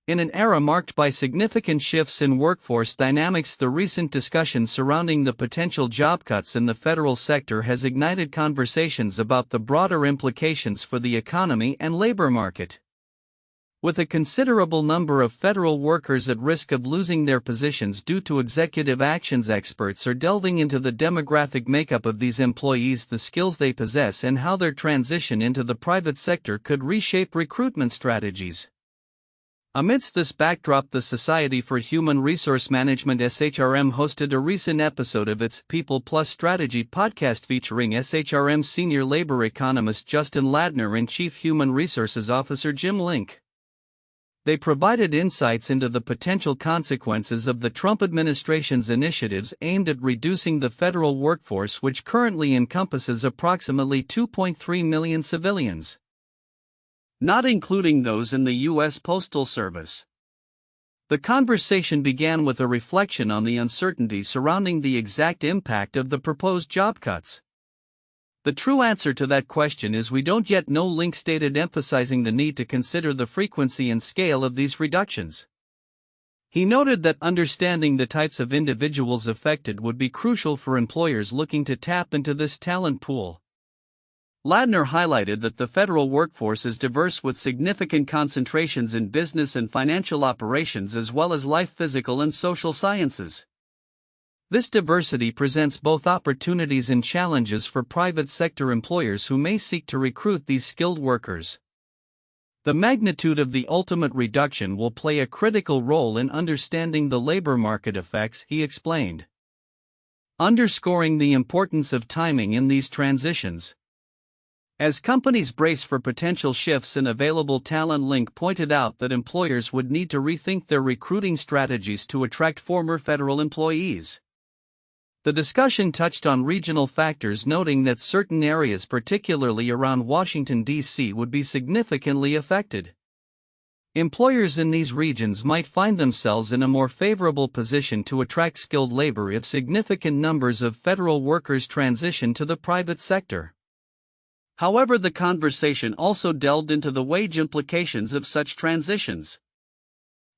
In an era marked by significant shifts in workforce dynamics, the recent discussion surrounding the potential job cuts in the federal sector has ignited conversations about the broader implications for the economy and labor market. With a considerable number of federal workers at risk of losing their positions due to executive actions, experts are delving into the demographic makeup of these employees, the skills they possess, and how their transition into the private sector could reshape recruitment strategies. Amidst this backdrop, the Society for Human Resource Management (SHRM) hosted a recent episode of its People Plus Strategy podcast featuring SHRM senior labor economist Justin Ladner and Chief Human Resources Officer Jim Link. They provided insights into the potential consequences of the Trump administration's initiatives aimed at reducing the federal workforce, which currently encompasses approximately 2.3 million civilians, not including those in the U.S. Postal Service. The conversation began with a reflection on the uncertainty surrounding the exact impact of the proposed job cuts. The true answer to that question is we don't yet know, Link stated, emphasizing the need to consider the frequency and scale of these reductions. He noted that understanding the types of individuals affected would be crucial for employers looking to tap into this talent pool. Ladner highlighted that the federal workforce is diverse, with significant concentrations in business and financial operations as well as life, physical and social sciences. This diversity presents both opportunities and challenges for private sector employers who may seek to recruit these skilled workers. The magnitude of the ultimate reduction will play a critical role in understanding the labor market effects, he explained, underscoring the importance of timing in these transitions. As companies brace for potential shifts in available talent, Link pointed out that employers would need to rethink their recruiting strategies to attract former federal employees. The discussion touched on regional factors, noting that certain areas, particularly around Washington, D.C., would be significantly affected. Employers in these regions might find themselves in a more favorable position to attract skilled labor if significant numbers of federal workers transition to the private sector. However, the conversation also delved into the wage implications of such transitions.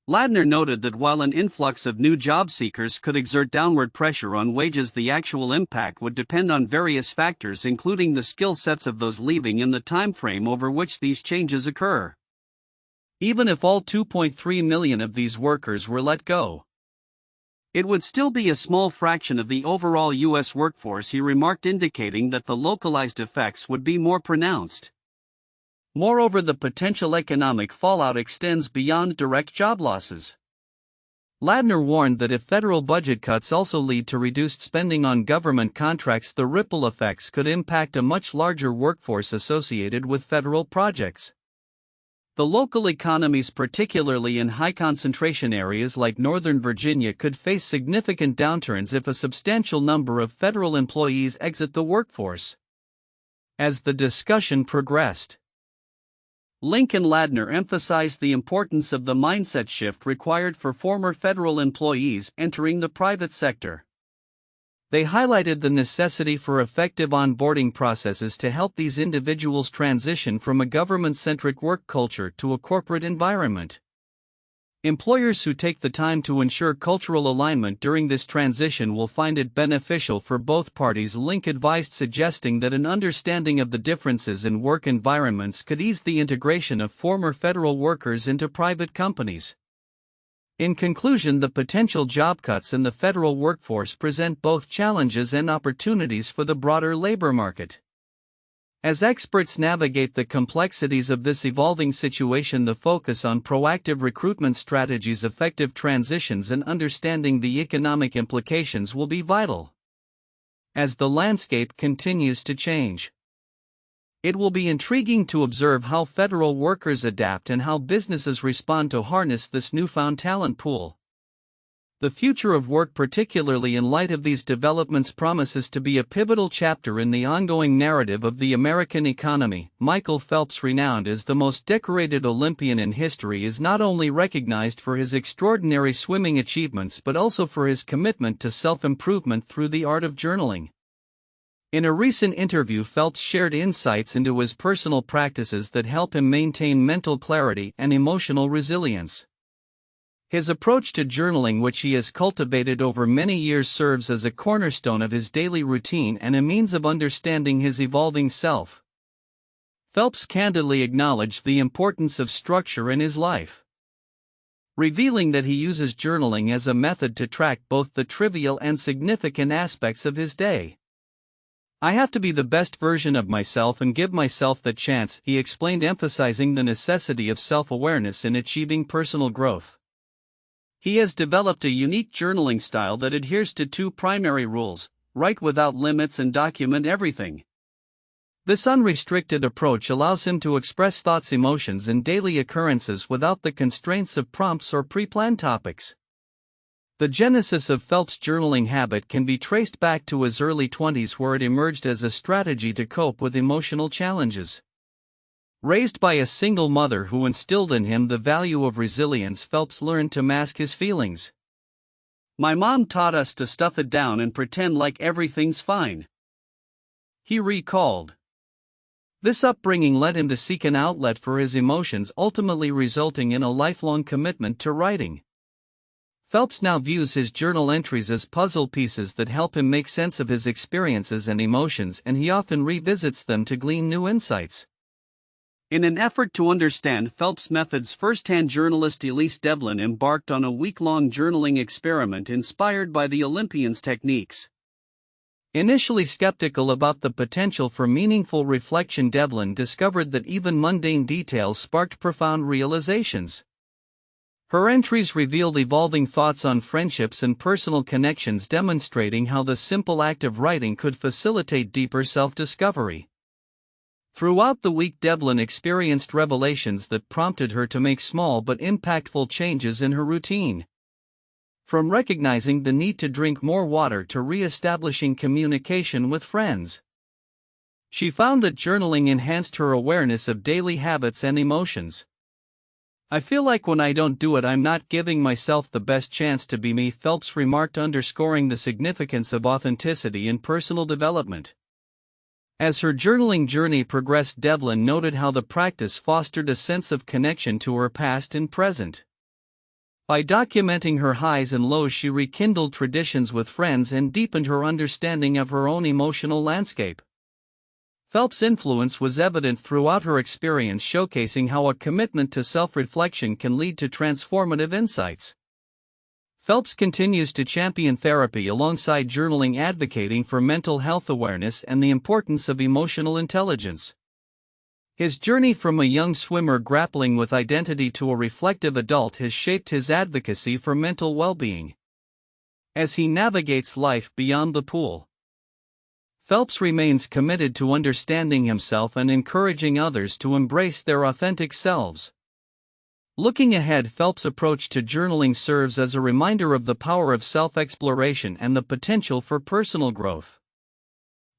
Ladner noted that while an influx of new job seekers could exert downward pressure on wages, the actual impact would depend on various factors, including the skill sets of those leaving and the time frame over which these changes occur. Even if all 2.3 million of these workers were let go, it would still be a small fraction of the overall U.S. workforce, he remarked, indicating that the localized effects would be more pronounced. Moreover, the potential economic fallout extends beyond direct job losses. Ladner warned that if federal budget cuts also lead to reduced spending on government contracts, the ripple effects could impact a much larger workforce associated with federal projects. The local economies, particularly in high-concentration areas like Northern Virginia, could face significant downturns if a substantial number of federal employees exit the workforce. As the discussion progressed, Link and Ladner emphasized the importance of the mindset shift required for former federal employees entering the private sector. They highlighted the necessity for effective onboarding processes to help these individuals transition from a government-centric work culture to a corporate environment. Employers who take the time to ensure cultural alignment during this transition will find it beneficial for both parties, Link advised, suggesting that an understanding of the differences in work environments could ease the integration of former federal workers into private companies. In conclusion, the potential job cuts in the federal workforce present both challenges and opportunities for the broader labor market. As experts navigate the complexities of this evolving situation, the focus on proactive recruitment strategies, effective transitions, and understanding the economic implications will be vital. As the landscape continues to change, it will be intriguing to observe how federal workers adapt and how businesses respond to harness this newfound talent pool. The future of work, particularly in light of these developments, promises to be a pivotal chapter in the ongoing narrative of the American economy. Michael Phelps, renowned as the most decorated Olympian in history, is not only recognized for his extraordinary swimming achievements but also for his commitment to self-improvement through the art of journaling. In a recent interview, Phelps shared insights into his personal practices that help him maintain mental clarity and emotional resilience. His approach to journaling, which he has cultivated over many years, serves as a cornerstone of his daily routine and a means of understanding his evolving self. Phelps candidly acknowledged the importance of structure in his life, revealing that he uses journaling as a method to track both the trivial and significant aspects of his day. "I have to be the best version of myself and give myself the chance," he explained, emphasizing the necessity of self-awareness in achieving personal growth. He has developed a unique journaling style that adheres to two primary rules: write without limits and document everything. This unrestricted approach allows him to express thoughts, emotions, and daily occurrences without the constraints of prompts or pre-planned topics. The genesis of Phelps' journaling habit can be traced back to his early 20s, where it emerged as a strategy to cope with emotional challenges. Raised by a single mother who instilled in him the value of resilience, Phelps learned to mask his feelings. "My mom taught us to stuff it down and pretend like everything's fine," he recalled. This upbringing led him to seek an outlet for his emotions, ultimately resulting in a lifelong commitment to writing. Phelps now views his journal entries as puzzle pieces that help him make sense of his experiences and emotions, and he often revisits them to glean new insights. In an effort to understand Phelps' methods firsthand, journalist Elise Devlin embarked on a week-long journaling experiment inspired by the Olympians' techniques. Initially skeptical about the potential for meaningful reflection, Devlin discovered that even mundane details sparked profound realizations. Her entries revealed evolving thoughts on friendships and personal connections, demonstrating how the simple act of writing could facilitate deeper self-discovery. Throughout the week, Devlin experienced revelations that prompted her to make small but impactful changes in her routine. From recognizing the need to drink more water to re-establishing communication with friends, she found that journaling enhanced her awareness of daily habits and emotions. "I feel like when I don't do it, I'm not giving myself the best chance to be me," Phelps remarked, underscoring the significance of authenticity in personal development. As her journaling journey progressed, Devlin noted how the practice fostered a sense of connection to her past and present. By documenting her highs and lows, she rekindled traditions with friends and deepened her understanding of her own emotional landscape. Phelps' influence was evident throughout her experience, showcasing how a commitment to self-reflection can lead to transformative insights. Phelps continues to champion therapy alongside journaling, advocating for mental health awareness and the importance of emotional intelligence. His journey from a young swimmer grappling with identity to a reflective adult has shaped his advocacy for mental well-being. As he navigates life beyond the pool, Phelps remains committed to understanding himself and encouraging others to embrace their authentic selves. Looking ahead, Phelps' approach to journaling serves as a reminder of the power of self-exploration and the potential for personal growth.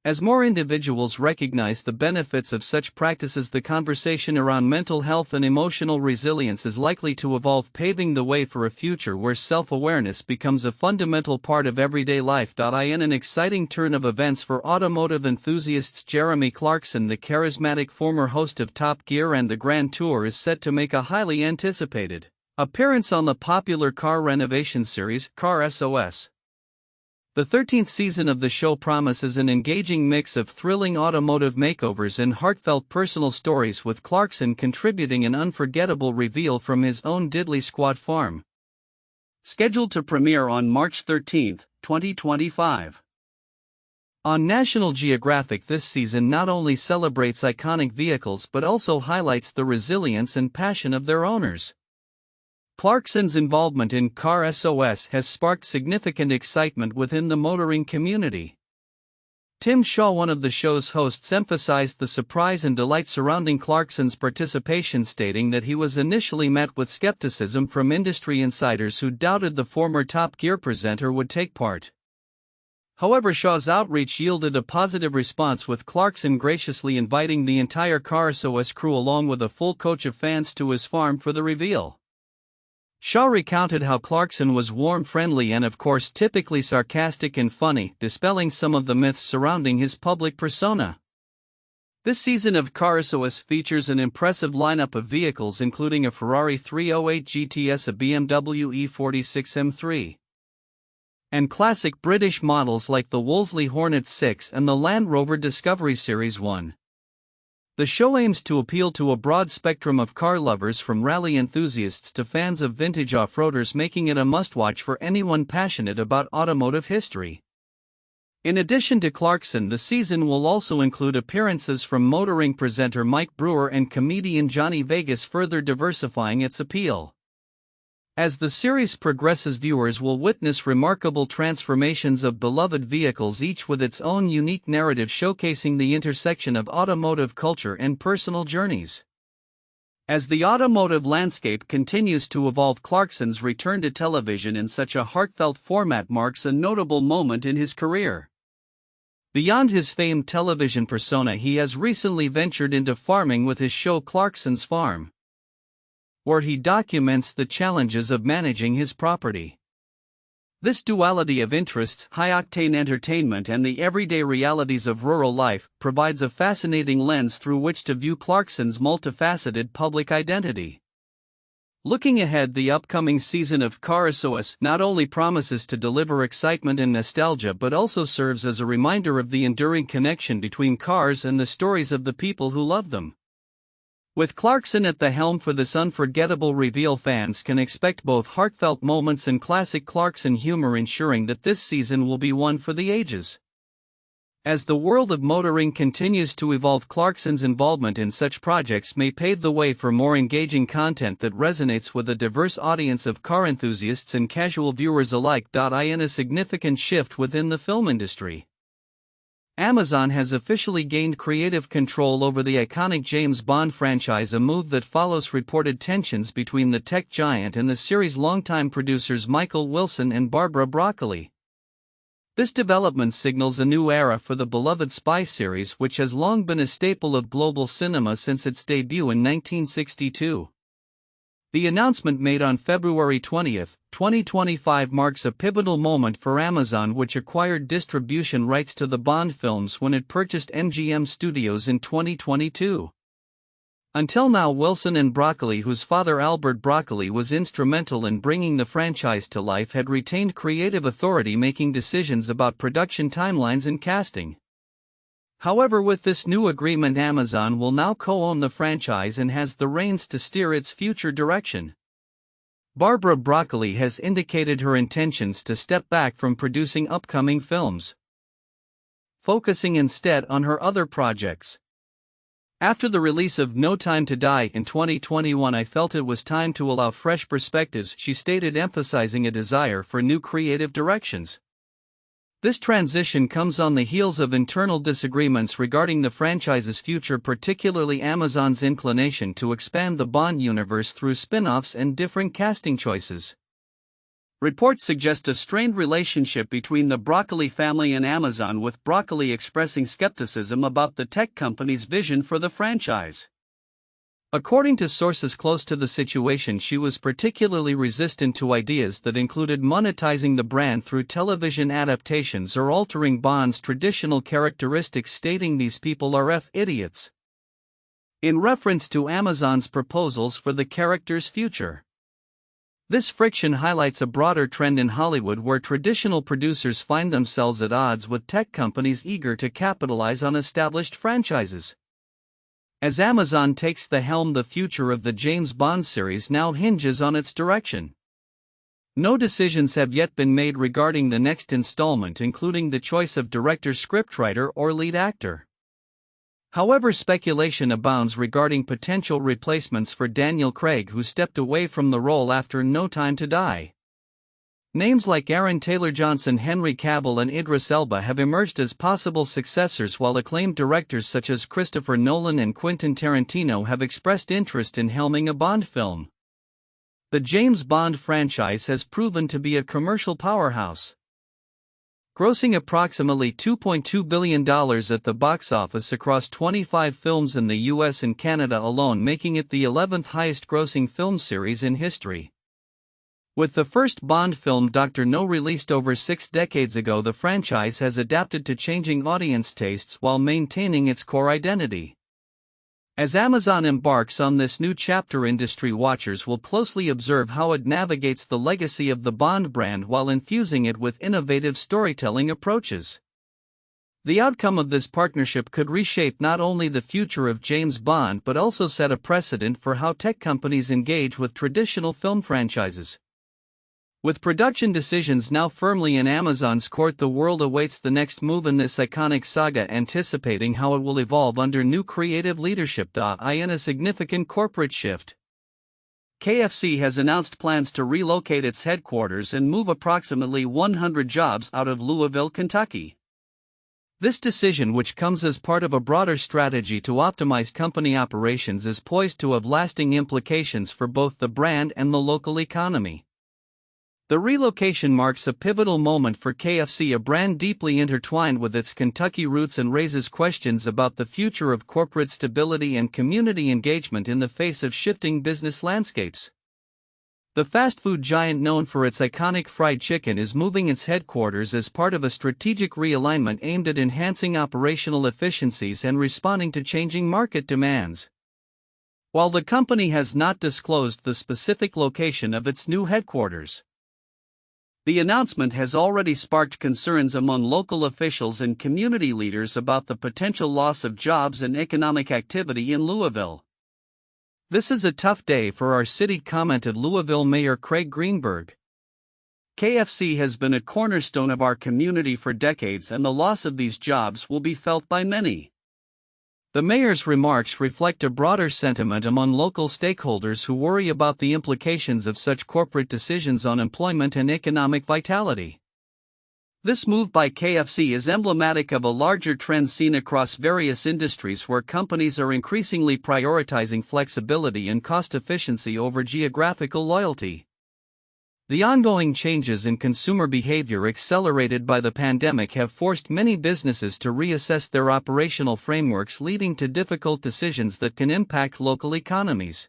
As more individuals recognize the benefits of such practices, the conversation around mental health and emotional resilience is likely to evolve, paving the way for a future where self-awareness becomes a fundamental part of everyday life. In an exciting turn of events for automotive enthusiasts, Jeremy Clarkson, the charismatic former host of Top Gear and the Grand Tour, is set to make a highly anticipated appearance on the popular car renovation series, Car SOS. The 13th season of the show promises an engaging mix of thrilling automotive makeovers and heartfelt personal stories, with Clarkson contributing an unforgettable reveal from his own Diddley Squad farm. Scheduled to premiere on March 13, 2025. On National Geographic, this season not only celebrates iconic vehicles but also highlights the resilience and passion of their owners. Clarkson's involvement in Car SOS has sparked significant excitement within the motoring community. Tim Shaw, one of the show's hosts, emphasized the surprise and delight surrounding Clarkson's participation, stating that he was initially met with skepticism from industry insiders who doubted the former Top Gear presenter would take part. However, Shaw's outreach yielded a positive response, with Clarkson graciously inviting the entire Car SOS crew along with a full coach of fans to his farm for the reveal. Shaw recounted how Clarkson was warm, friendly, and of course typically sarcastic and funny, dispelling some of the myths surrounding his public persona. This season of Cars features an impressive lineup of vehicles including a Ferrari 308 GTS, a BMW E46 M3, and classic British models like the Wolseley Hornet 6 and the Land Rover Discovery Series 1. The show aims to appeal to a broad spectrum of car lovers, from rally enthusiasts to fans of vintage off-roaders, making it a must-watch for anyone passionate about automotive history. In addition to Clarkson, the season will also include appearances from motoring presenter Mike Brewer and comedian Johnny Vegas, further diversifying its appeal. As the series progresses, viewers will witness remarkable transformations of beloved vehicles, each with its own unique narrative showcasing the intersection of automotive culture and personal journeys. As the automotive landscape continues to evolve, Clarkson's return to television in such a heartfelt format marks a notable moment in his career. Beyond his famed television persona, he has recently ventured into farming with his show Clarkson's Farm, where he documents the challenges of managing his property. This duality of interests, high-octane entertainment and the everyday realities of rural life, provides a fascinating lens through which to view Clarkson's multifaceted public identity. Looking ahead, the upcoming season of Cars not only promises to deliver excitement and nostalgia but also serves as a reminder of the enduring connection between cars and the stories of the people who love them. With Clarkson at the helm for this unforgettable reveal, fans can expect both heartfelt moments and classic Clarkson humor, ensuring that this season will be one for the ages. As the world of motoring continues to evolve, Clarkson's involvement in such projects may pave the way for more engaging content that resonates with a diverse audience of car enthusiasts and casual viewers alike. In a significant shift within the film industry, Amazon has officially gained creative control over the iconic James Bond franchise, a move that follows reported tensions between the tech giant and the series' longtime producers Michael Wilson and Barbara Broccoli. This development signals a new era for the beloved spy series, which has long been a staple of global cinema since its debut in 1962. The announcement made on February 20, 2025 marks a pivotal moment for Amazon, which acquired distribution rights to the Bond films when it purchased MGM Studios in 2022. Until now, Wilson and Broccoli, whose father Albert Broccoli was instrumental in bringing the franchise to life, had retained creative authority, making decisions about production timelines and casting. However, with this new agreement, Amazon will now co-own the franchise and has the reins to steer its future direction. Barbara Broccoli has indicated her intentions to step back from producing upcoming films, focusing instead on her other projects. After the release of No Time to Die in 2021, I felt it was time to allow fresh perspectives, she stated, emphasizing a desire for new creative directions. This transition comes on the heels of internal disagreements regarding the franchise's future, particularly Amazon's inclination to expand the Bond universe through spin-offs and different casting choices. Reports suggest a strained relationship between the Broccoli family and Amazon, with Broccoli expressing skepticism about the tech company's vision for the franchise. According to sources close to the situation, she was particularly resistant to ideas that included monetizing the brand through television adaptations or altering Bond's traditional characteristics, stating these people are idiots, in reference to Amazon's proposals for the character's future. This friction highlights a broader trend in Hollywood, where traditional producers find themselves at odds with tech companies eager to capitalize on established franchises. As Amazon takes the helm, the future of the James Bond series now hinges on its direction. No decisions have yet been made regarding the next installment, including the choice of director, scriptwriter, or lead actor. However, speculation abounds regarding potential replacements for Daniel Craig, who stepped away from the role after No Time to Die. Names like Aaron Taylor-Johnson, Henry Cavill, and Idris Elba have emerged as possible successors, while acclaimed directors such as Christopher Nolan and Quentin Tarantino have expressed interest in helming a Bond film. The James Bond franchise has proven to be a commercial powerhouse, grossing approximately $2.2 billion at the box office across 25 films in the US and Canada alone, making it the 11th highest-grossing film series in history. With the first Bond film Dr. No released over 6 decades ago, the franchise has adapted to changing audience tastes while maintaining its core identity. As Amazon embarks on this new chapter, industry watchers will closely observe how it navigates the legacy of the Bond brand while infusing it with innovative storytelling approaches. The outcome of this partnership could reshape not only the future of James Bond but also set a precedent for how tech companies engage with traditional film franchises. With production decisions now firmly in Amazon's court, the world awaits the next move in this iconic saga, anticipating how it will evolve under new creative leadership. In a significant corporate shift, KFC has announced plans to relocate its headquarters and move approximately 100 jobs out of Louisville, Kentucky. This decision, which comes as part of a broader strategy to optimize company operations, is poised to have lasting implications for both the brand and the local economy. The relocation marks a pivotal moment for KFC, a brand deeply intertwined with its Kentucky roots, and raises questions about the future of corporate stability and community engagement in the face of shifting business landscapes. The fast food giant, known for its iconic fried chicken, is moving its headquarters as part of a strategic realignment aimed at enhancing operational efficiencies and responding to changing market demands. While the company has not disclosed the specific location of its new headquarters, the announcement has already sparked concerns among local officials and community leaders about the potential loss of jobs and economic activity in Louisville. "This is a tough day for our city," commented Louisville Mayor Craig Greenberg. "KFC has been a cornerstone of our community for decades, and the loss of these jobs will be felt by many." The mayor's remarks reflect a broader sentiment among local stakeholders who worry about the implications of such corporate decisions on employment and economic vitality. This move by KFC is emblematic of a larger trend seen across various industries, where companies are increasingly prioritizing flexibility and cost efficiency over geographical loyalty. The ongoing changes in consumer behavior accelerated by the pandemic have forced many businesses to reassess their operational frameworks, leading to difficult decisions that can impact local economies.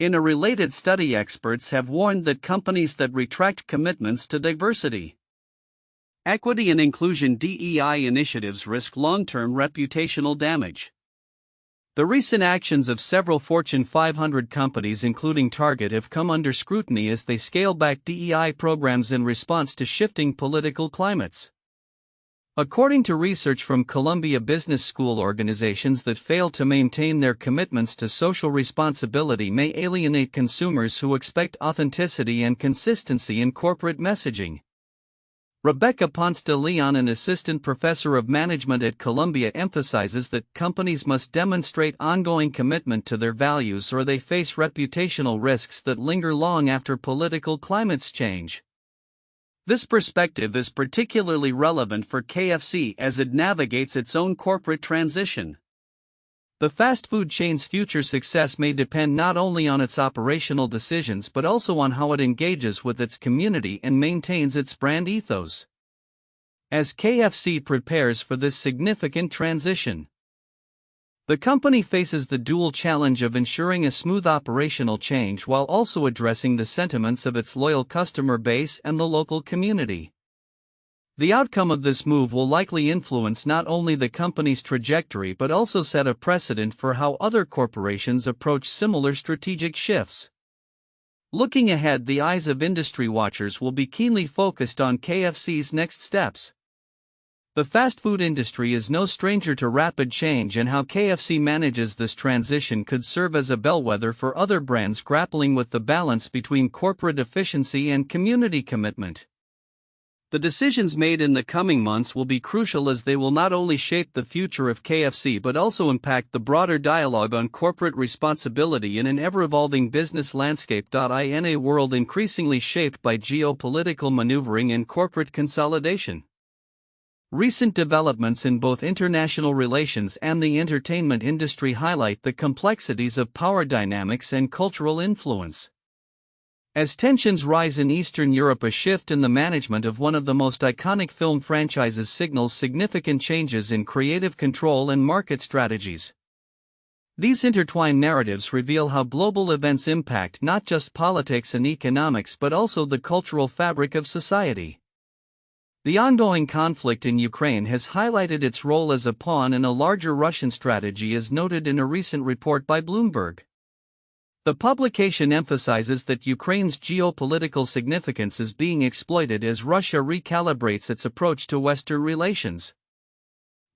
In a related study, experts have warned that companies that retract commitments to diversity, equity, and inclusion (DEI) initiatives risk long-term reputational damage. The recent actions of several Fortune 500 companies, including Target, have come under scrutiny as they scale back DEI programs in response to shifting political climates. According to research from Columbia Business School, organizations that fail to maintain their commitments to social responsibility may alienate consumers who expect authenticity and consistency in corporate messaging. Rebecca Ponce de Leon, an assistant professor of management at Columbia, emphasizes that companies must demonstrate ongoing commitment to their values, or they face reputational risks that linger long after political climates change. This perspective is particularly relevant for KFC as it navigates its own corporate transition. The fast food chain's future success may depend not only on its operational decisions but also on how it engages with its community and maintains its brand ethos. As KFC prepares for this significant transition, the company faces the dual challenge of ensuring a smooth operational change while also addressing the sentiments of its loyal customer base and the local community. The outcome of this move will likely influence not only the company's trajectory but also set a precedent for how other corporations approach similar strategic shifts. Looking ahead, the eyes of industry watchers will be keenly focused on KFC's next steps. The fast food industry is no stranger to rapid change, and how KFC manages this transition could serve as a bellwether for other brands grappling with the balance between corporate efficiency and community commitment. The decisions made in the coming months will be crucial, as they will not only shape the future of KFC but also impact the broader dialogue on corporate responsibility in an ever-evolving business landscape. In a world increasingly shaped by geopolitical maneuvering and corporate consolidation, recent developments in both international relations and the entertainment industry highlight the complexities of power dynamics and cultural influence. As tensions rise in Eastern Europe, a shift in the management of one of the most iconic film franchises signals significant changes in creative control and market strategies. These intertwined narratives reveal how global events impact not just politics and economics but also the cultural fabric of society. The ongoing conflict in Ukraine has highlighted its role as a pawn in a larger Russian strategy, as noted in a recent report by Bloomberg. The publication emphasizes that Ukraine's geopolitical significance is being exploited as Russia recalibrates its approach to Western relations.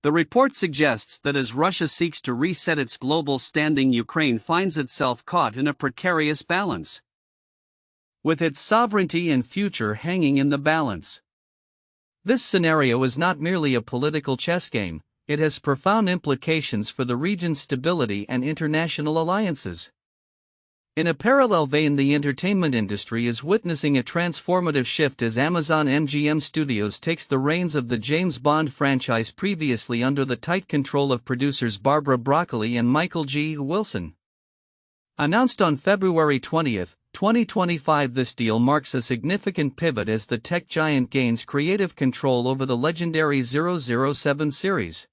The report suggests that as Russia seeks to reset its global standing, Ukraine finds itself caught in a precarious balance, with its sovereignty and future hanging in the balance. This scenario is not merely a political chess game, it has profound implications for the region's stability and international alliances. In a parallel vein, the entertainment industry is witnessing a transformative shift as Amazon MGM Studios takes the reins of the James Bond franchise, previously under the tight control of producers Barbara Broccoli and Michael G. Wilson. Announced on February 20, 2025, this deal marks a significant pivot as the tech giant gains creative control over the legendary 007 series.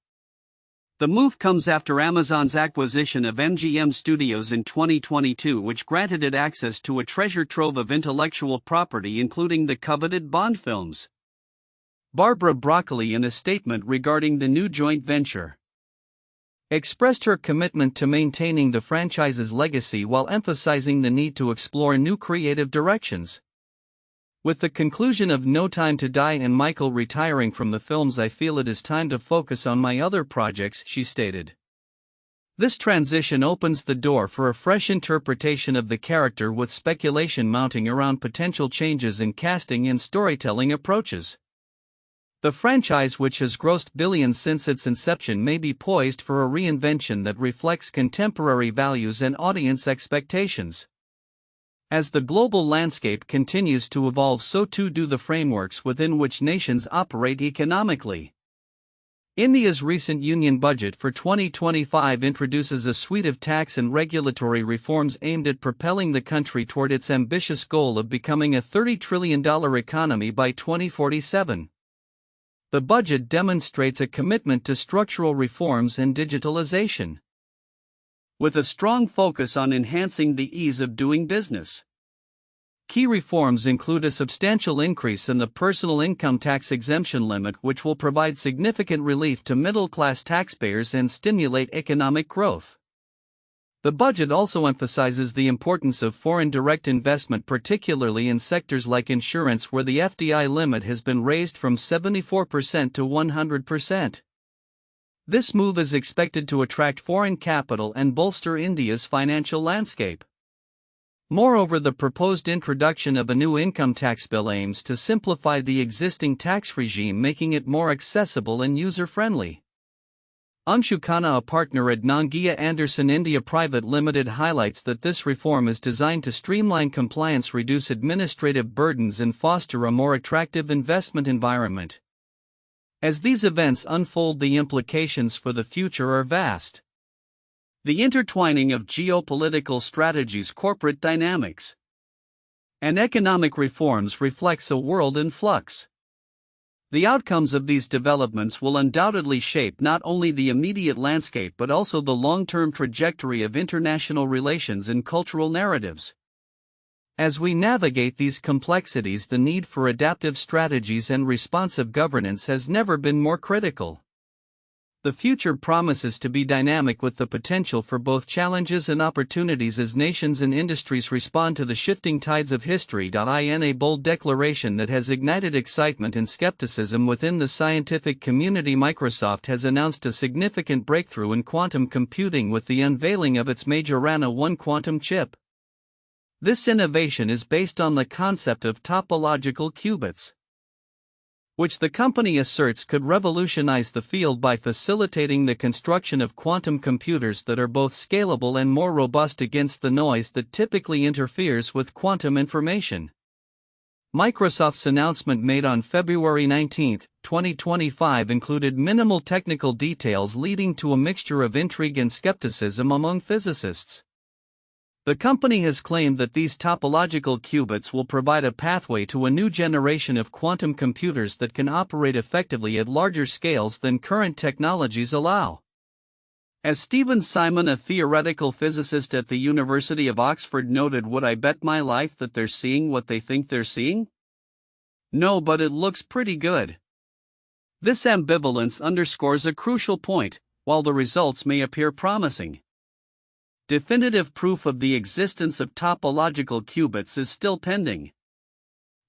The move comes after Amazon's acquisition of MGM Studios in 2022, which granted it access to a treasure trove of intellectual property, including the coveted Bond films. Barbara Broccoli, in a statement regarding the new joint venture, expressed her commitment to maintaining the franchise's legacy while emphasizing the need to explore new creative directions. With the conclusion of No Time to Die and Michael retiring from the films, I feel it is time to focus on my other projects, she stated. This transition opens the door for a fresh interpretation of the character, with speculation mounting around potential changes in casting and storytelling approaches. The franchise, which has grossed billions since its inception, may be poised for a reinvention that reflects contemporary values and audience expectations. As the global landscape continues to evolve, so too do the frameworks within which nations operate economically. India's recent Union Budget for 2025 introduces a suite of tax and regulatory reforms aimed at propelling the country toward its ambitious goal of becoming a $30 trillion economy by 2047. The budget demonstrates a commitment to structural reforms and digitalization, with a strong focus on enhancing the ease of doing business. Key reforms include a substantial increase in the personal income tax exemption limit, which will provide significant relief to middle-class taxpayers and stimulate economic growth. The budget also emphasizes the importance of foreign direct investment, particularly in sectors like insurance, where the FDI limit has been raised from 74% to 100%. This move is expected to attract foreign capital and bolster India's financial landscape. Moreover, the proposed introduction of a new income tax bill aims to simplify the existing tax regime, making it more accessible and user-friendly. Anshu Khanna, a partner at Nangia Anderson India Private Limited, highlights that this reform is designed to streamline compliance, reduce administrative burdens, and foster a more attractive investment environment. As these events unfold, the implications for the future are vast. The intertwining of geopolitical strategies, corporate dynamics, and economic reforms reflects a world in flux. The outcomes of these developments will undoubtedly shape not only the immediate landscape but also the long-term trajectory of international relations and cultural narratives. As we navigate these complexities, the need for adaptive strategies and responsive governance has never been more critical. The future promises to be dynamic, with the potential for both challenges and opportunities as nations and industries respond to the shifting tides of history. In a bold declaration that has ignited excitement and skepticism within the scientific community, Microsoft has announced a significant breakthrough in quantum computing with the unveiling of its Majorana 1 quantum chip. This innovation is based on the concept of topological qubits, which the company asserts could revolutionize the field by facilitating the construction of quantum computers that are both scalable and more robust against the noise that typically interferes with quantum information. Microsoft's announcement, made on February 19, 2025, included minimal technical details, leading to a mixture of intrigue and skepticism among physicists. The company has claimed that these topological qubits will provide a pathway to a new generation of quantum computers that can operate effectively at larger scales than current technologies allow. As Stephen Simon, a theoretical physicist at the University of Oxford, noted, would I bet my life that they're seeing what they think they're seeing? No, but it looks pretty good. This ambivalence underscores a crucial point. While the results may appear promising, definitive proof of the existence of topological qubits is still pending.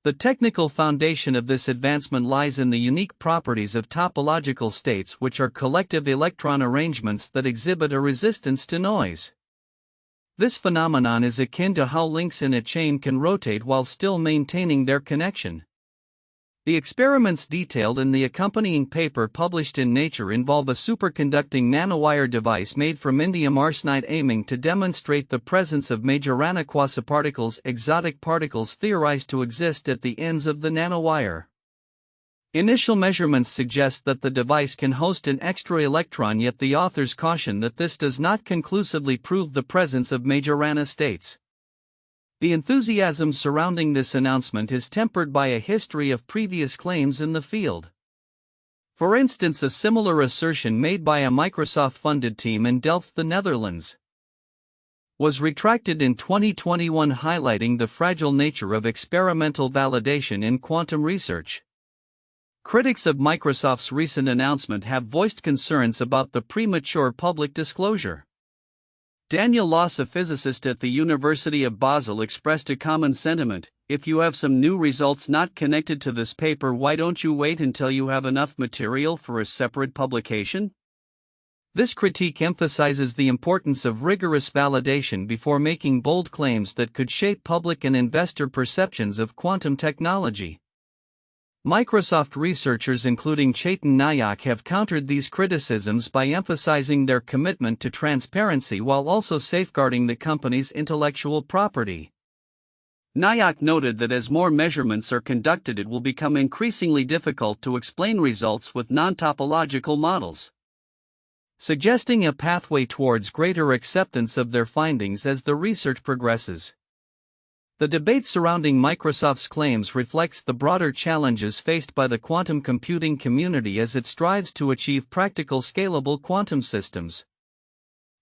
The technical foundation of this advancement lies in the unique properties of topological states, which are collective electron arrangements that exhibit a resistance to noise. This phenomenon is akin to how links in a chain can rotate while still maintaining their connection. The experiments detailed in the accompanying paper published in Nature involve a superconducting nanowire device made from indium arsenide, aiming to demonstrate the presence of Majorana quasiparticles, exotic particles theorized to exist at the ends of the nanowire. Initial measurements suggest that the device can host an extra electron, yet the authors caution that this does not conclusively prove the presence of Majorana states. The enthusiasm surrounding this announcement is tempered by a history of previous claims in the field. For instance, a similar assertion made by a Microsoft-funded team in Delft, the Netherlands, was retracted in 2021, highlighting the fragile nature of experimental validation in quantum research. Critics of Microsoft's recent announcement have voiced concerns about the premature public disclosure. Daniel Loss, a physicist at the University of Basel, expressed a common sentiment: if you have some new results not connected to this paper, why don't you wait until you have enough material for a separate publication? This critique emphasizes the importance of rigorous validation before making bold claims that could shape public and investor perceptions of quantum technology. Microsoft researchers, including Chetan Nayak, have countered these criticisms by emphasizing their commitment to transparency while also safeguarding the company's intellectual property. Nayak noted that as more measurements are conducted, it will become increasingly difficult to explain results with non-topological models, suggesting a pathway towards greater acceptance of their findings as the research progresses. The debate surrounding Microsoft's claims reflects the broader challenges faced by the quantum computing community as it strives to achieve practical, scalable quantum systems.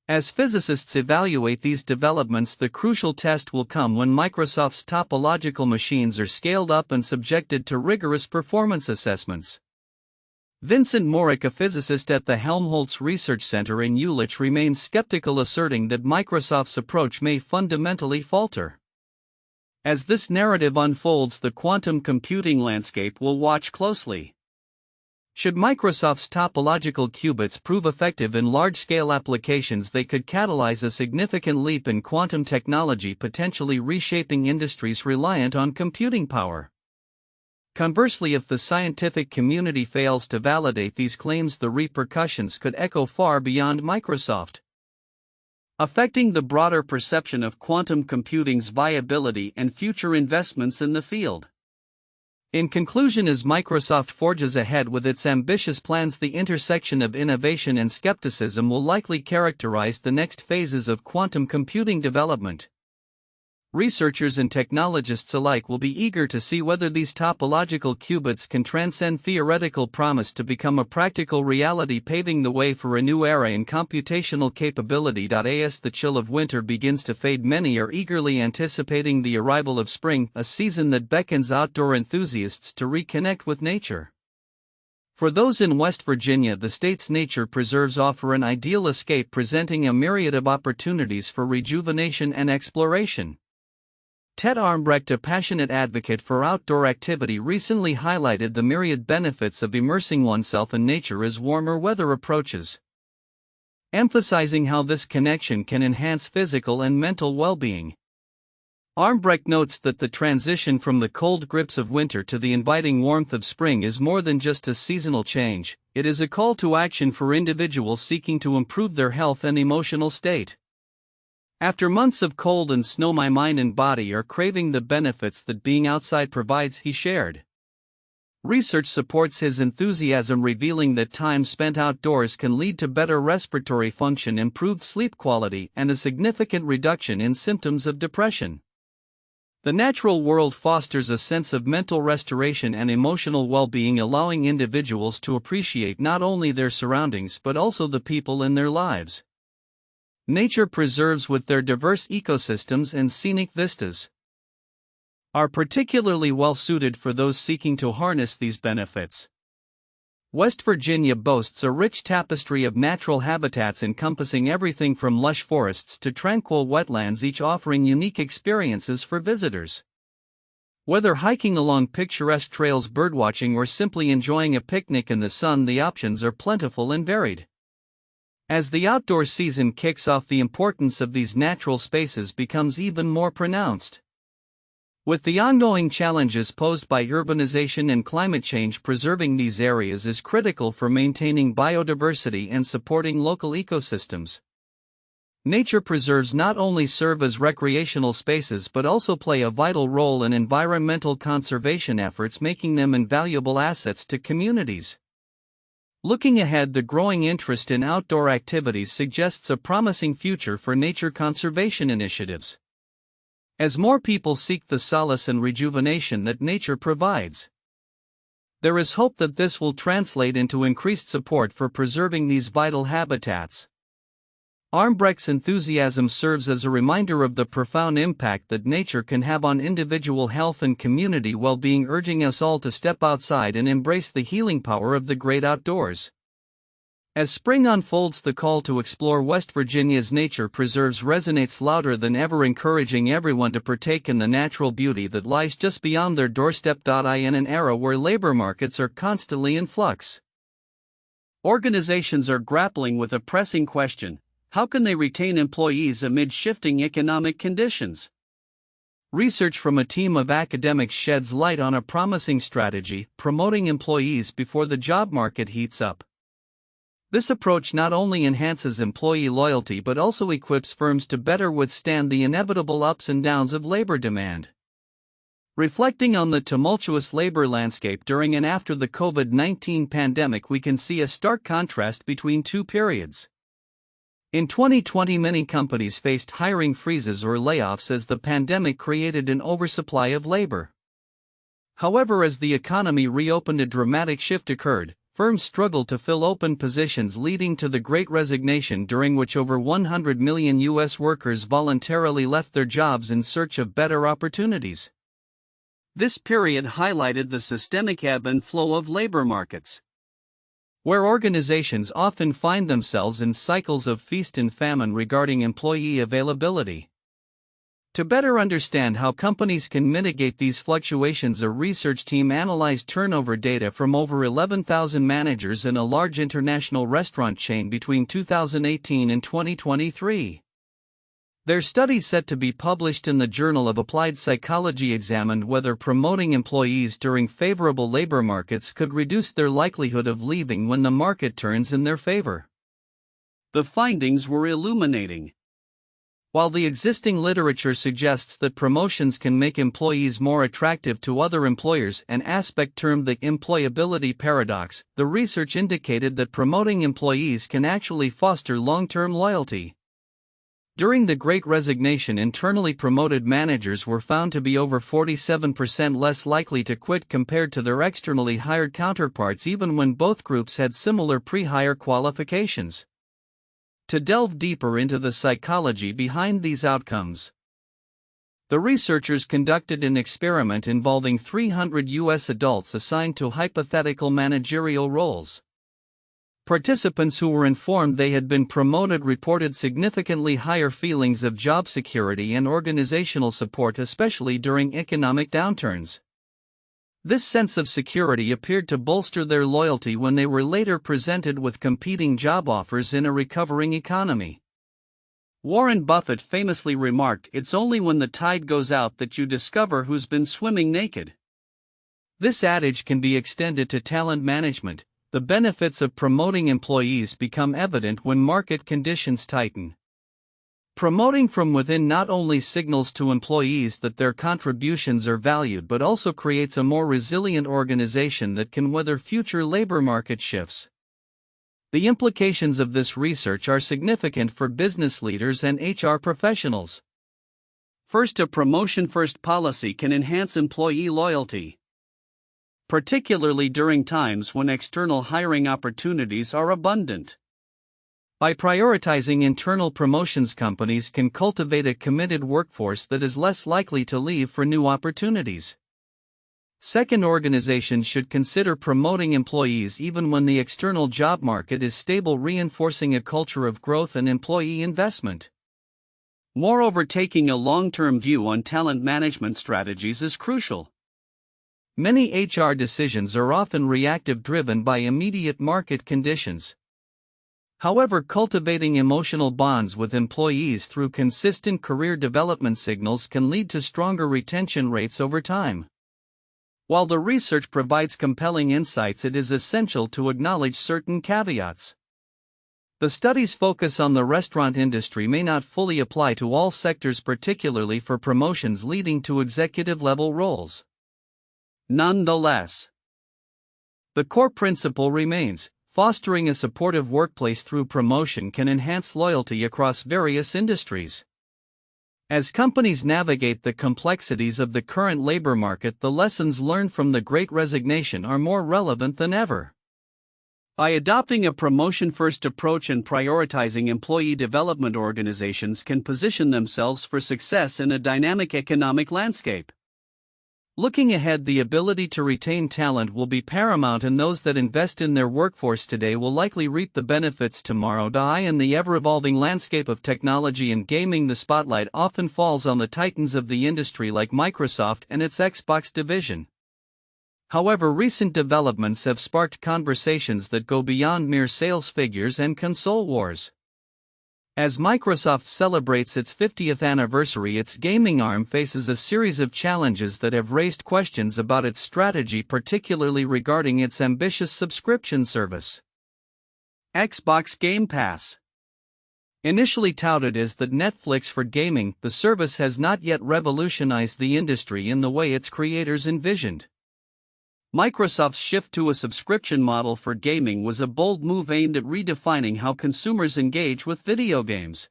As physicists evaluate these developments, the crucial test will come when Microsoft's topological machines are scaled up and subjected to rigorous performance assessments. Vincent Morick, a physicist at the Helmholtz Research Center in Jülich, remains skeptical, asserting that Microsoft's approach may fundamentally falter. As this narrative unfolds, the quantum computing landscape will watch closely. Should Microsoft's topological qubits prove effective in large-scale applications, they could catalyze a significant leap in quantum technology, potentially reshaping industries reliant on computing power. Conversely, if the scientific community fails to validate these claims, the repercussions could echo far beyond Microsoft, affecting the broader perception of quantum computing's viability and future investments in the field. In conclusion, as Microsoft forges ahead with its ambitious plans, the intersection of innovation and skepticism will likely characterize the next phases of quantum computing development. Researchers and technologists alike will be eager to see whether these topological qubits can transcend theoretical promise to become a practical reality, paving the way for a new era in computational capability. As the chill of winter begins to fade, many are eagerly anticipating the arrival of spring, a season that beckons outdoor enthusiasts to reconnect with nature. For those in West Virginia, the state's nature preserves offer an ideal escape, presenting a myriad of opportunities for rejuvenation and exploration. Ted Armbrecht, a passionate advocate for outdoor activity, recently highlighted the myriad benefits of immersing oneself in nature as warmer weather approaches, emphasizing how this connection can enhance physical and mental well-being. Armbrecht notes that the transition from the cold grips of winter to the inviting warmth of spring is more than just a seasonal change, it is a call to action for individuals seeking to improve their health and emotional state. After months of cold and snow, my mind and body are craving the benefits that being outside provides, he shared. Research supports his enthusiasm, revealing that time spent outdoors can lead to better respiratory function, improved sleep quality, and a significant reduction in symptoms of depression. The natural world fosters a sense of mental restoration and emotional well-being, allowing individuals to appreciate not only their surroundings but also the people in their lives. Nature preserves with their diverse ecosystems and scenic vistas are particularly well suited for those seeking to harness these benefits. West Virginia boasts a rich tapestry of natural habitats encompassing everything from lush forests to tranquil wetlands, each offering unique experiences for visitors. Whether hiking along picturesque trails, birdwatching, or simply enjoying a picnic in the sun, the options are plentiful and varied. As the outdoor season kicks off, the importance of these natural spaces becomes even more pronounced. With the ongoing challenges posed by urbanization and climate change, preserving these areas is critical for maintaining biodiversity and supporting local ecosystems. Nature preserves not only serve as recreational spaces but also play a vital role in environmental conservation efforts, making them invaluable assets to communities. Looking ahead, the growing interest in outdoor activities suggests a promising future for nature conservation initiatives. As more people seek the solace and rejuvenation that nature provides, there is hope that this will translate into increased support for preserving these vital habitats. Armbrecht's enthusiasm serves as a reminder of the profound impact that nature can have on individual health and community well-being, urging us all to step outside and embrace the healing power of the great outdoors. As spring unfolds, the call to explore West Virginia's nature preserves resonates louder than ever, encouraging everyone to partake in the natural beauty that lies just beyond their doorstep. In an era where labor markets are constantly in flux, organizations are grappling with a pressing question: how can they retain employees amid shifting economic conditions? Research from a team of academics sheds light on a promising strategy: promoting employees before the job market heats up. This approach not only enhances employee loyalty but also equips firms to better withstand the inevitable ups and downs of labor demand. Reflecting on the tumultuous labor landscape during and after the COVID-19 pandemic, we can see a stark contrast between two periods. In 2020, many companies faced hiring freezes or layoffs as the pandemic created an oversupply of labor. However, as the economy reopened, a dramatic shift occurred. Firms struggled to fill open positions, leading to the Great Resignation, during which over 100 million U.S. workers voluntarily left their jobs in search of better opportunities. This period highlighted the systemic ebb and flow of labor markets, where organizations often find themselves in cycles of feast and famine regarding employee availability. To better understand how companies can mitigate these fluctuations, a research team analyzed turnover data from over 11,000 managers in a large international restaurant chain between 2018 and 2023. Their study, set to be published in the Journal of Applied Psychology, examined whether promoting employees during favorable labor markets could reduce their likelihood of leaving when the market turns in their favor. The findings were illuminating. While the existing literature suggests that promotions can make employees more attractive to other employers, an aspect termed the employability paradox, the research indicated that promoting employees can actually foster long-term loyalty. During the Great Resignation, internally promoted managers were found to be over 47% less likely to quit compared to their externally hired counterparts, even when both groups had similar pre-hire qualifications. To delve deeper into the psychology behind these outcomes, the researchers conducted an experiment involving 300 U.S. adults assigned to hypothetical managerial roles. Participants who were informed they had been promoted reported significantly higher feelings of job security and organizational support, especially during economic downturns. This sense of security appeared to bolster their loyalty when they were later presented with competing job offers in a recovering economy. Warren Buffett famously remarked, "It's only when the tide goes out that you discover who's been swimming naked." This adage can be extended to talent management. The benefits of promoting employees become evident when market conditions tighten. Promoting from within not only signals to employees that their contributions are valued but also creates a more resilient organization that can weather future labor market shifts. The implications of this research are significant for business leaders and HR professionals. First, a promotion-first policy can enhance employee loyalty, particularly during times when external hiring opportunities are abundant. By prioritizing internal promotions, companies can cultivate a committed workforce that is less likely to leave for new opportunities. Second, organizations should consider promoting employees even when the external job market is stable, reinforcing a culture of growth and employee investment. Moreover, taking a long-term view on talent management strategies is crucial. Many HR decisions are often reactive, driven by immediate market conditions. However, cultivating emotional bonds with employees through consistent career development signals can lead to stronger retention rates over time. While the research provides compelling insights, it is essential to acknowledge certain caveats. The study's focus on the restaurant industry may not fully apply to all sectors, particularly for promotions leading to executive-level roles. Nonetheless, the core principle remains: fostering a supportive workplace through promotion can enhance loyalty across various industries. As companies navigate the complexities of the current labor market, the lessons learned from the Great Resignation are more relevant than ever. By adopting a promotion-first approach and prioritizing employee development, organizations can position themselves for success in a dynamic economic landscape. Looking ahead, the ability to retain talent will be paramount, and those that invest in their workforce today will likely reap the benefits tomorrow. In the ever-evolving landscape of technology and gaming, the spotlight often falls on the titans of the industry like Microsoft and its Xbox division. However, recent developments have sparked conversations that go beyond mere sales figures and console wars. As Microsoft celebrates its 50th anniversary, its gaming arm faces a series of challenges that have raised questions about its strategy, particularly regarding its ambitious subscription service. Xbox Game Pass. Initially touted as the Netflix for gaming, the service has not yet revolutionized the industry in the way its creators envisioned. Microsoft's shift to a subscription model for gaming was a bold move aimed at redefining how consumers engage with video games.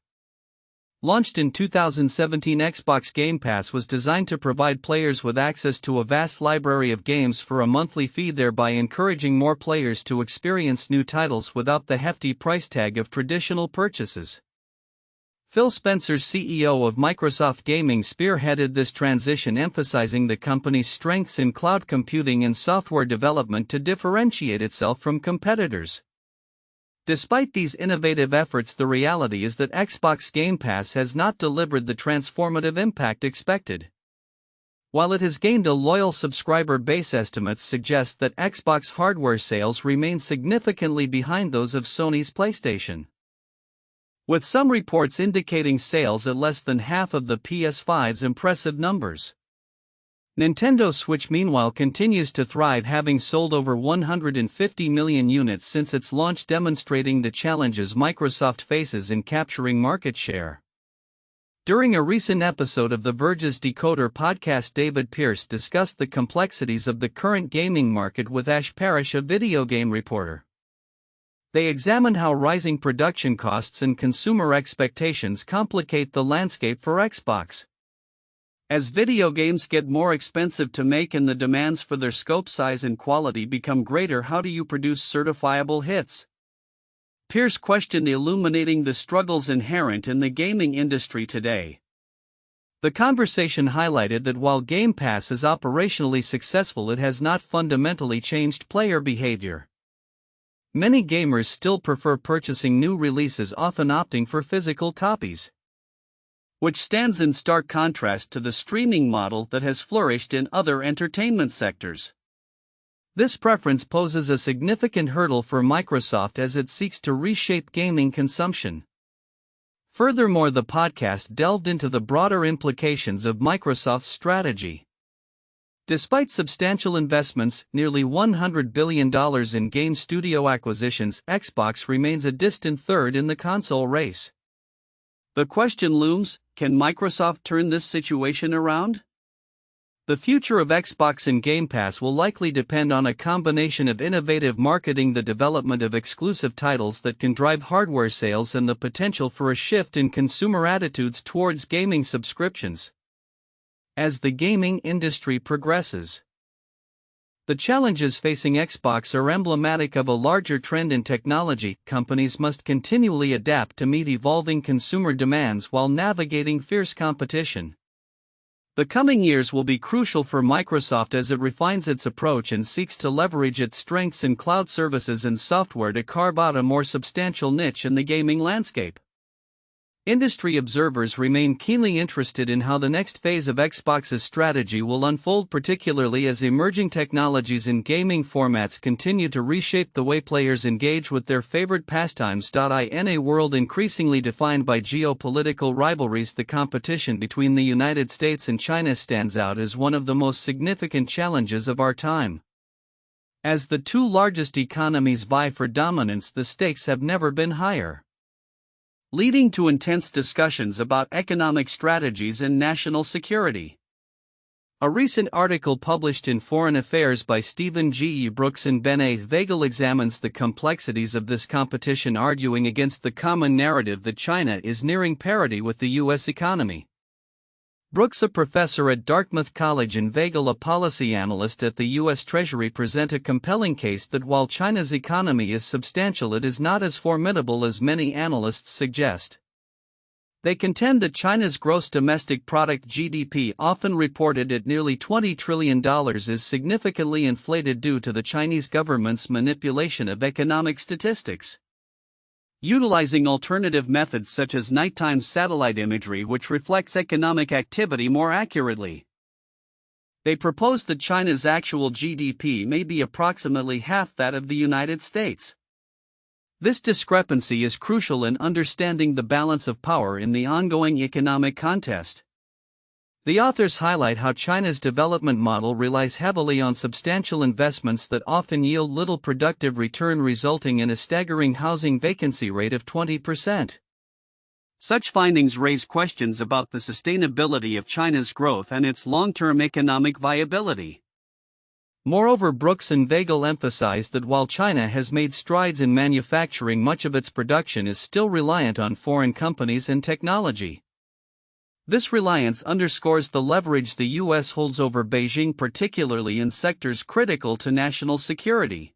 Launched in 2017, Xbox Game Pass was designed to provide players with access to a vast library of games for a monthly fee, thereby encouraging more players to experience new titles without the hefty price tag of traditional purchases. Phil Spencer, CEO of Microsoft Gaming, spearheaded this transition, emphasizing the company's strengths in cloud computing and software development to differentiate itself from competitors. Despite these innovative efforts, the reality is that Xbox Game Pass has not delivered the transformative impact expected. While it has gained a loyal subscriber base, estimates suggest that Xbox hardware sales remain significantly behind those of Sony's PlayStation, with some reports indicating sales at less than half of the PS5's impressive numbers. Nintendo Switch, meanwhile, continues to thrive, having sold over 150 million units since its launch, demonstrating the challenges Microsoft faces in capturing market share. During a recent episode of The Verge's Decoder podcast, David Pierce discussed the complexities of the current gaming market with Ash Parrish, a video game reporter. They examined how rising production costs and consumer expectations complicate the landscape for Xbox. As video games get more expensive to make and the demands for their scope, size, and quality become greater, how do you produce certifiable hits? Pierce questioned, illuminating the struggles inherent in the gaming industry today. The conversation highlighted that while Game Pass is operationally successful, it has not fundamentally changed player behavior. Many gamers still prefer purchasing new releases, often opting for physical copies, which stands in stark contrast to the streaming model that has flourished in other entertainment sectors. This preference poses a significant hurdle for Microsoft as it seeks to reshape gaming consumption. Furthermore, the podcast delved into the broader implications of Microsoft's strategy. Despite substantial investments, nearly $100 billion in game studio acquisitions, Xbox remains a distant third in the console race. The question looms: can Microsoft turn this situation around? The future of Xbox and Game Pass will likely depend on a combination of innovative marketing, the development of exclusive titles that can drive hardware sales, and the potential for a shift in consumer attitudes towards gaming subscriptions. As the gaming industry progresses, the challenges facing Xbox are emblematic of a larger trend in technology. Companies must continually adapt to meet evolving consumer demands while navigating fierce competition. The coming years will be crucial for Microsoft as it refines its approach and seeks to leverage its strengths in cloud services and software to carve out a more substantial niche in the gaming landscape. Industry observers remain keenly interested in how the next phase of Xbox's strategy will unfold, particularly as emerging technologies in gaming formats continue to reshape the way players engage with their favorite pastimes. In a world increasingly defined by geopolitical rivalries, the competition between the United States and China stands out as one of the most significant challenges of our time. As the two largest economies vie for dominance, the stakes have never been higher, leading to intense discussions about economic strategies and national security. A recent article published in Foreign Affairs by Stephen G. Brooks and Ben A. Vagel examines the complexities of this competition, arguing against the common narrative that China is nearing parity with the U.S. economy. Brooks, a professor at Dartmouth College, and Vagel, a policy analyst at the U.S. Treasury, present a compelling case that while China's economy is substantial, it is not as formidable as many analysts suggest. They contend that China's gross domestic product (GDP), often reported at nearly $20 trillion, is significantly inflated due to the Chinese government's manipulation of economic statistics. Utilizing alternative methods such as nighttime satellite imagery, which reflects economic activity more accurately. They propose that China's actual GDP may be approximately half that of the United States. This discrepancy is crucial in understanding the balance of power in the ongoing economic contest. The authors highlight how China's development model relies heavily on substantial investments that often yield little productive return, resulting in a staggering housing vacancy rate of 20%. Such findings raise questions about the sustainability of China's growth and its long-term economic viability. Moreover, Brooks and Vagel emphasize that while China has made strides in manufacturing, much of its production is still reliant on foreign companies and technology. This reliance underscores the leverage the U.S. holds over Beijing, particularly in sectors critical to national security,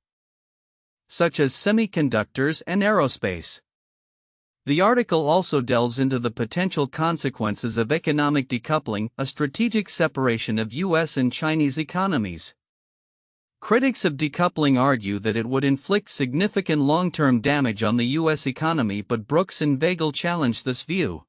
such as semiconductors and aerospace. The article also delves into the potential consequences of economic decoupling, a strategic separation of U.S. and Chinese economies. Critics of decoupling argue that it would inflict significant long-term damage on the U.S. economy, but Brooks and Vagel challenge this view.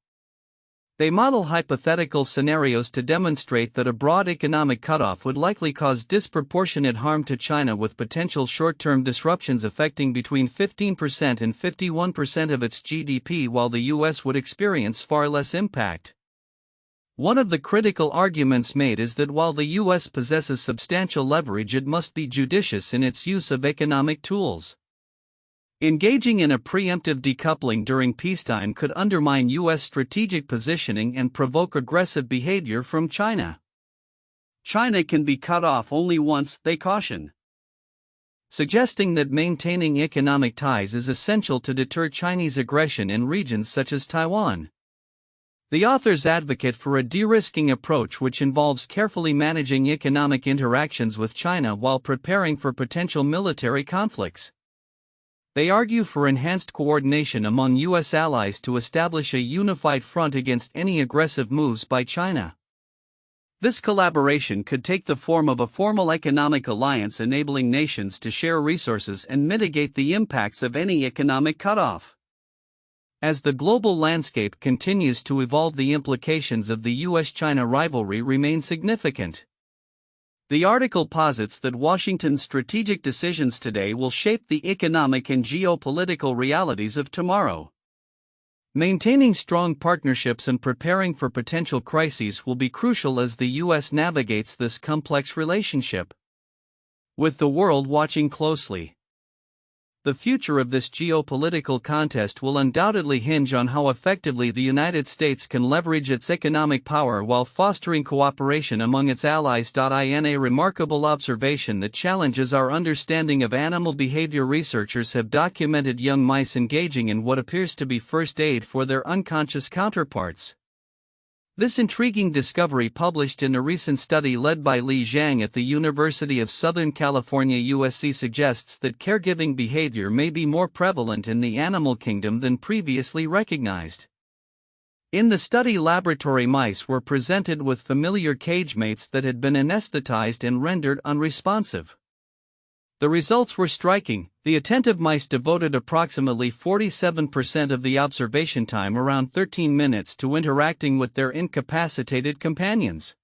They model hypothetical scenarios to demonstrate that a broad economic cutoff would likely cause disproportionate harm to China, with potential short-term disruptions affecting between 15% and 51% of its GDP, while the U.S. would experience far less impact. One of the critical arguments made is that while the U.S. possesses substantial leverage, it must be judicious in its use of economic tools. Engaging in a preemptive decoupling during peacetime could undermine U.S. strategic positioning and provoke aggressive behavior from China. China can be cut off only once, they caution, suggesting that maintaining economic ties is essential to deter Chinese aggression in regions such as Taiwan. The authors advocate for a de-risking approach which involves carefully managing economic interactions with China while preparing for potential military conflicts. They argue for enhanced coordination among U.S. allies to establish a unified front against any aggressive moves by China. This collaboration could take the form of a formal economic alliance, enabling nations to share resources and mitigate the impacts of any economic cutoff. As the global landscape continues to evolve, the implications of the U.S.-China rivalry remain significant. The article posits that Washington's strategic decisions today will shape the economic and geopolitical realities of tomorrow. Maintaining strong partnerships and preparing for potential crises will be crucial as the U.S. navigates this complex relationship, with the world watching closely. The future of this geopolitical contest will undoubtedly hinge on how effectively the United States can leverage its economic power while fostering cooperation among its allies. In a remarkable observation that challenges our understanding of animal behavior, researchers have documented young mice engaging in what appears to be first aid for their unconscious counterparts. This intriguing discovery, published in a recent study led by Li Zhang at the University of Southern California USC, suggests that caregiving behavior may be more prevalent in the animal kingdom than previously recognized. In the study, laboratory mice were presented with familiar cage mates that had been anesthetized and rendered unresponsive. The results were striking. The attentive mice devoted approximately 47% of the observation time, around 13 minutes, to interacting with their incapacitated companions.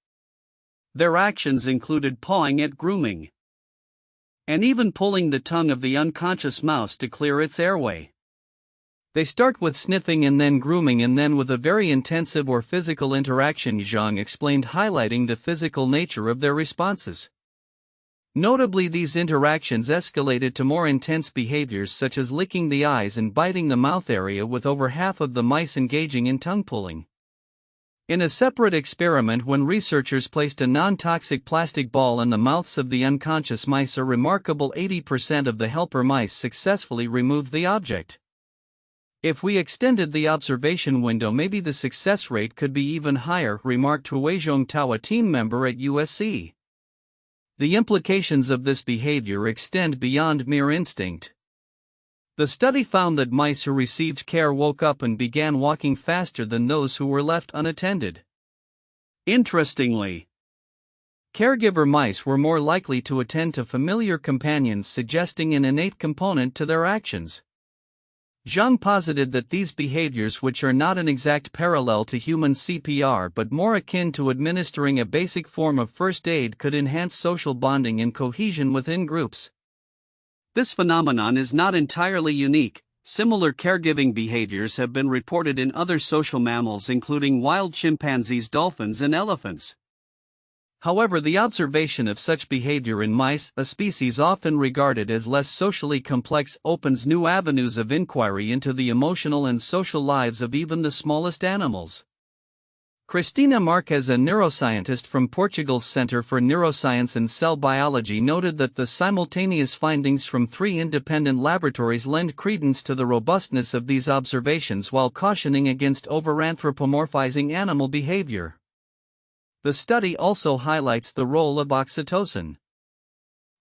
Their actions included pawing at grooming, and even pulling the tongue of the unconscious mouse to clear its airway. They start with sniffing and then grooming and then with a very intensive or physical interaction, Zhang explained, highlighting the physical nature of their responses. Notably, these interactions escalated to more intense behaviors such as licking the eyes and biting the mouth area, with over half of the mice engaging in tongue pulling. In a separate experiment, when researchers placed a non-toxic plastic ball in the mouths of the unconscious mice, a remarkable 80% of the helper mice successfully removed the object. If we extended the observation window, maybe the success rate could be even higher, remarked Huizhong Tao, a team member at USC. The implications of this behavior extend beyond mere instinct. The study found that mice who received care woke up and began walking faster than those who were left unattended. Interestingly, caregiver mice were more likely to attend to familiar companions, suggesting an innate component to their actions. Zhang posited that these behaviors, which are not an exact parallel to human CPR but more akin to administering a basic form of first aid, could enhance social bonding and cohesion within groups. This phenomenon is not entirely unique. Similar caregiving behaviors have been reported in other social mammals, including wild chimpanzees, dolphins, and elephants. However, the observation of such behavior in mice, a species often regarded as less socially complex, opens new avenues of inquiry into the emotional and social lives of even the smallest animals. Cristina Marques, a neuroscientist from Portugal's Center for Neuroscience and Cell Biology, noted that the simultaneous findings from 3 independent laboratories lend credence to the robustness of these observations, while cautioning against over-anthropomorphizing animal behavior. The study also highlights the role of oxytocin,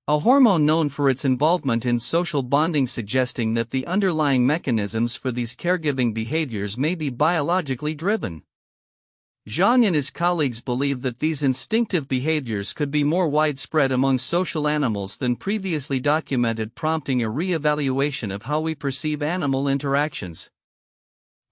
a hormone known for its involvement in social bonding, suggesting that the underlying mechanisms for these caregiving behaviors may be biologically driven. Zhang and his colleagues believe that these instinctive behaviors could be more widespread among social animals than previously documented, prompting a re-evaluation of how we perceive animal interactions.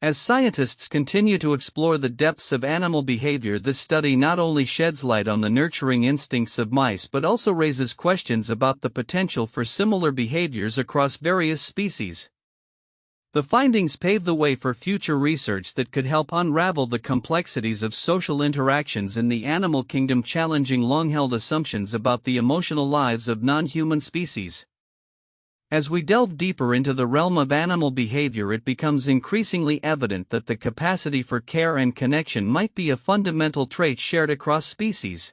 As scientists continue to explore the depths of animal behavior, this study not only sheds light on the nurturing instincts of mice but also raises questions about the potential for similar behaviors across various species. The findings pave the way for future research that could help unravel the complexities of social interactions in the animal kingdom, challenging long-held assumptions about the emotional lives of non-human species. As we delve deeper into the realm of animal behavior, it becomes increasingly evident that the capacity for care and connection might be a fundamental trait shared across species.